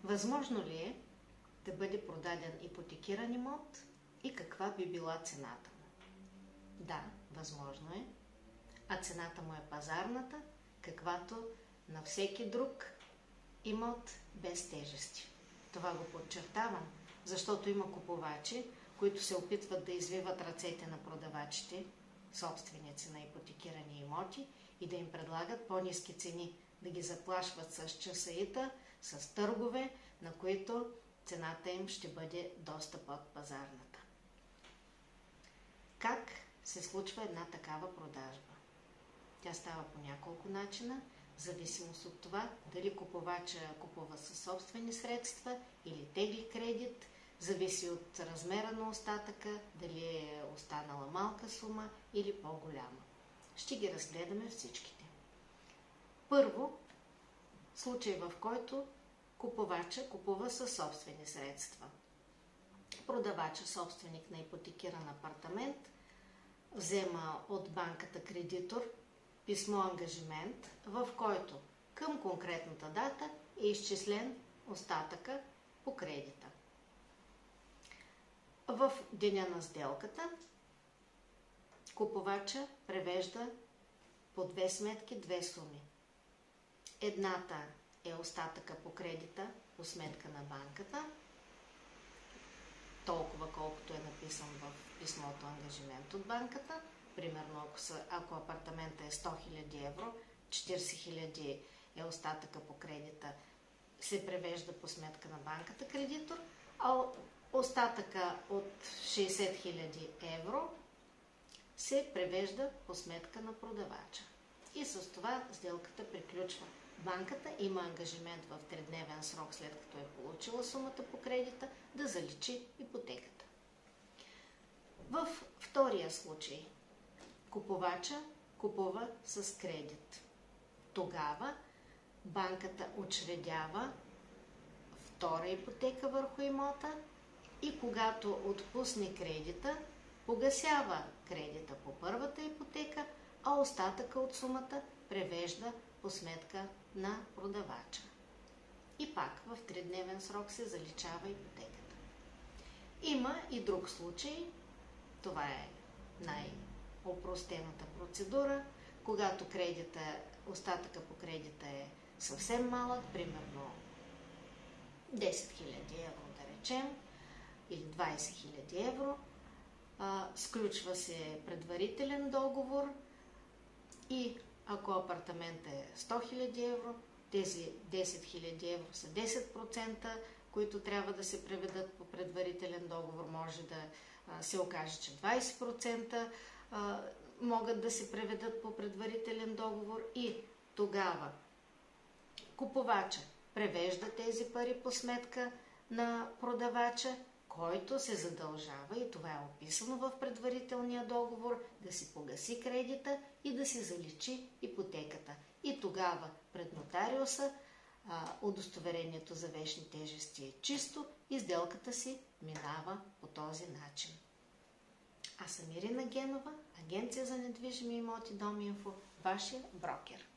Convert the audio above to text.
Възможно ли е да бъде продаден ипотекиран имот и каква би била цената му? Да, възможно е. А цената му е пазарната, каквато на всеки друг имот без тежести. Това го подчертавам, защото има купувачи, които се опитват да извиват ръцете на продавачите, собственици на ипотекирани имоти, и да им предлагат по-ниски цени, да ги заплашват с часаита, с търгове, на които цената им ще бъде доста под пазарната. Как се случва една такава продажба? Тя става по няколко начина, в зависимост от това дали купувача купува със собствени средства или тегли кредит, зависи от размера на остатъка, дали е останала малка сума или по-голяма. Ще ги разгледаме всичките. Първо, случай, в който купувача купува със собствени средства. Продавача, собственик на ипотекиран апартамент, взема от банката кредитор писмо-ангажимент, в който към конкретната дата е изчислен остатъка по кредита. В деня на сделката купувача превежда по две сметки, две суми. Едната е остатъка по кредита по сметка на банката, толкова колкото е написан в писмото ангажимент от банката. Примерно, ако апартамента е 100 000 евро, 40 000 е остатъка по кредита, се превежда по сметка на банката кредитор, а остатъка от 60 000 евро се превежда по сметка на продавача. И с това сделката приключва. Банката има ангажимент в 3-дневен срок, след като е получила сумата по кредита, да заличи ипотеката. В втория случай купувача купува с кредит. Тогава банката учредява втора ипотека върху имота и когато отпусне кредита, погасява кредита по първата ипотека, а остатъка от сумата превежда по сметка на продавача. И пак в 3-дневен срок се заличава ипотеката. Има и друг случай, това е най-опростената процедура, когато остатъка по кредита е съвсем малък, примерно 10 000 евро да речем, или 20 000 евро, сключва се предварителен договор и ако апартамент е 100 000 евро, тези 10 000 евро са 10%, които трябва да се преведат по предварителен договор. Може да се окаже, че 20% могат да се преведат по предварителен договор и тогава купувача превежда тези пари по сметка на продавача, който се задължава, и това е описано в предварителния договор, да си погаси кредита и да си заличи ипотеката. И тогава пред нотариуса удостоверението за вещни тежести е чисто и сделката си минава по този начин. Аз съм Ирина Генова, Агенция за недвижими имоти Доминфо, вашия брокер.